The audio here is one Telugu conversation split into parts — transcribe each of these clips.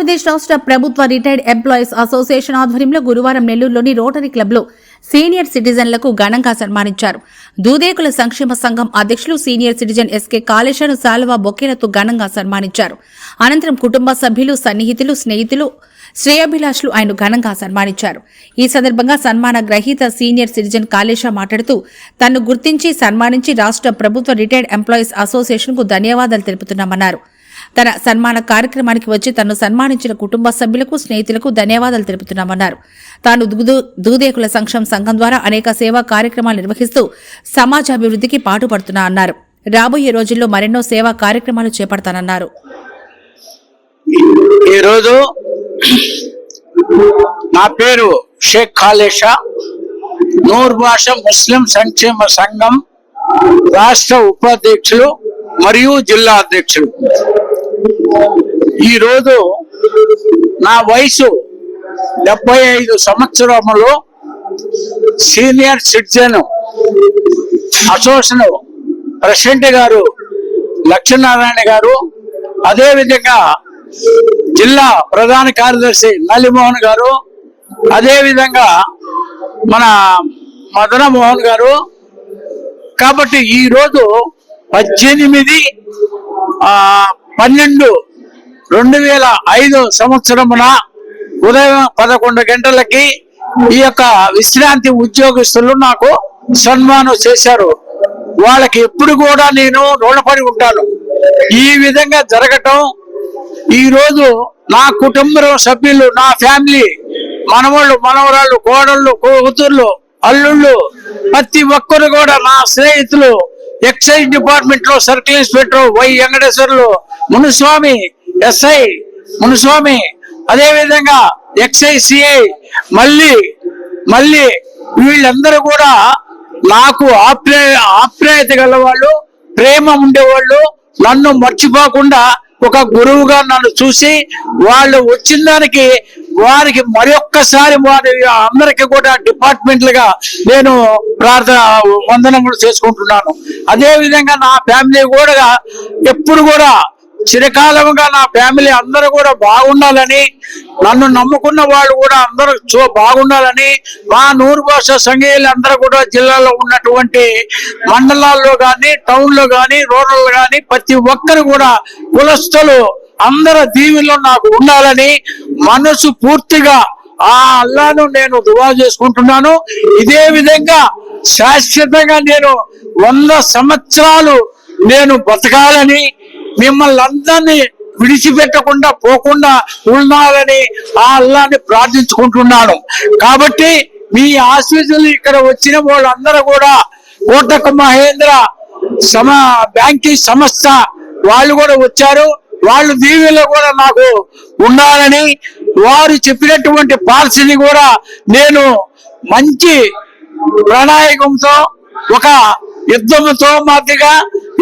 ఆంధ్రప్రదేశ్ రాష్ట్ర ప్రభుత్వ రిటైర్డ్ ఎంప్లాయీస్ అసోసియేషన్ ఆధ్వర్యంలో గురువారం నెల్లూరులోని రోటరీ క్లబ్లో సీనియర్ సిటిజన్లకు ఘనంగా సన్మానించారు. దూదేకుల సంక్షేమ సంఘం అధ్యక్షులు senior citizen SK Kaleshwara Salwa బొకేలతో ఘనంగా సన్మానించారు. అనంతరం కుటుంబ సభ్యులు, సన్నిహితులు, స్నేహితులు, శ్రేయాభిలాషులు ఆయన ఘనంగా సన్మానించారు. ఈ సందర్భంగా సన్మాన గ్రహీత సీనియర్ సిటిజన్ కాళేశ్వర మాట్లాడుతూ తనను గుర్తించి సన్మానించి రాష్ట్ర ప్రభుత్వ రిటైర్డ్ ఎంప్లాయీస్ అసోసియేషన్కు ధన్యవాదాలు తెలుపుతున్నామన్నారు. తన సన్మాన కార్యక్రమానికి వచ్చి తనను సన్మానించిన కుటుంబ సభ్యులకు, స్నేహితులకు ధన్యవాదాలు తెలుపుతున్నామన్నారు. తాను దూదేకుల సంక్షేమ సంఘం ద్వారా అనేక సేవా కార్యక్రమాలు నిర్వహిస్తూ సమాజాభివృద్ధికి పాటుపడుతున్నా అన్నారు. రాబోయే రోజుల్లో మరెన్నో సేవా కార్యక్రమాలు చేపడతానన్నారు. ఈరోజు నా పేరు షేక్ కాళేషా, నూర్ భాష ముస్లిం సంక్షేమ సంఘం రాష్ట్ర ఉపాధ్యక్షులు మరియు జిల్లా అధ్యక్షులు. ఈరోజు నా వయసు 75 సంవత్సరములు. సీనియర్ సిటిజన్ అసోసియేషన్ ప్రెసిడెంట్ గారు లక్ష్మీనారాయణ గారు, అదేవిధంగా జిల్లా ప్రధాన కార్యదర్శి నలిమోహన్ గారు, అదేవిధంగా మన మదన మోహన్ గారు. కాబట్టి ఈరోజు 18/12/2005 సంవత్సరమున ఉదయం 11 గంటలకి ఈ యొక్క విశ్రాంతి ఉద్యోగస్తులు నాకు సన్మానం చేశారు. వాళ్ళకి ఎప్పుడు కూడా నేను రుణపడి ఉంటాను. ఈ విధంగా జరగటం, ఈరోజు నా కుటుంబ సభ్యులు, నా ఫ్యామిలీ, మనవాళ్ళు, మనవరాళ్ళు, కోడళ్ళు, కూతుర్లు, అల్లుళ్ళు, ప్రతి ఒక్కరు కూడా నా స్నేహితులు, ఎక్సైజ్ డిపార్ట్మెంట్ లో circle inspector why Venkateswarlu, Munuswamy SI Munuswamy, అదేవిధంగా ఎక్సైజ్ సిఐ మళ్ళీ వీళ్ళందరూ కూడా నాకు ఆప్యాయత గలవాళ్ళు, ప్రేమ ఉండేవాళ్ళు. నన్ను మర్చిపోకుండా ఒక గురువుగా నన్ను చూసి వాళ్ళు వచ్చిన దానికి వారికి మరొక్కసారి వారి అందరికి కూడా డిపార్ట్మెంట్లుగా నేను వందనములు చేసుకుంటున్నాను. అదే విధంగా నా ఫ్యామిలీ కూడా ఎప్పుడు కూడా చిరకాలంగా నా ఫ్యామిలీ అందరూ కూడా బాగుండాలని, నన్ను నమ్ముకున్న వాళ్ళు కూడా అందరూ బాగుండాలని, మా నూరు భాష సంఘీయులు అందరూ కూడా జిల్లాలో ఉన్నటువంటి మండలాల్లో కానీ, టౌన్ లో కానీ, రూరల్ కానీ ప్రతి ఒక్కరు కూడా కులస్తులు అందరూ దీవెనలో నాకు ఉండాలని మనసు పూర్తిగా ఆ అల్లాను నేను దువా చేసుకుంటున్నాను. ఇదే విధంగా శాశ్వతంగా నేను 100 సంవత్సరాలు నేను బతకాలని, మిమ్మల్ని అందరినీ విడిచిపెట్టకుండా పోకుండా ఉండాలని ఆ అల్లాని ప్రార్థించుకుంటున్నాను. కాబట్టి మీ ఆశీస్సులు ఇక్కడ వచ్చిన వాళ్ళందరూ కూడా కోటక్ మహేంద్ర బ్యాంకింగ్ సంస్థ వాళ్ళు కూడా వచ్చారు. వాళ్ళు దీవెనలో కూడా నాకు ఉండాలని, వారు చెప్పినటువంటి పాలసీని కూడా నేను మంచి ప్రణాళికంతో, ఒక యుద్ధంతో మాదిరిగా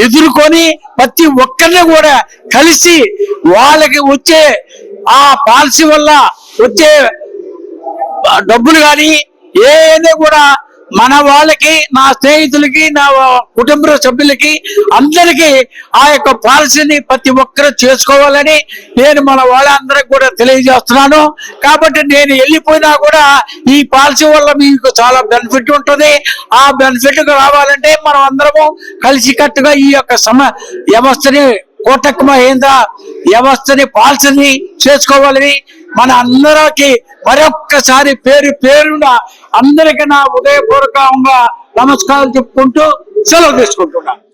ఎదుర్కొని ప్రతి ఒక్కరిని కూడా కలిసి వాళ్ళకి వచ్చే ఆ పాలసీ వల్ల వచ్చే డబ్బులు కానీ ఏదైనా కూడా మన వాళ్ళకి, నా స్నేహితులకి, నా కుటుంబ సభ్యులకి అందరికీ ఆ యొక్క పాలసీని ప్రతి ఒక్కరూ చేసుకోవాలని నేను మన వాళ్ళందరికి కూడా తెలియజేస్తున్నాను. కాబట్టి నేను వెళ్ళిపోయినా కూడా ఈ పాలసీ వల్ల మీకు చాలా బెనిఫిట్ ఉంటుంది. ఆ బెనిఫిట్ రావాలంటే మనం అందరము కలిసికట్టుగా ఈ యొక్క వ్యవస్థని, కోటక్ మహేంద్ర వ్యవస్థని, పాలసీని చేసుకోవాలని మన అందరికి మరొక్కసారి పేరున అందరికీ నా ఉదయపూర్వకంగా నమస్కారాలు చెప్పుకుంటూ సెలవు తీసుకుంటున్నా.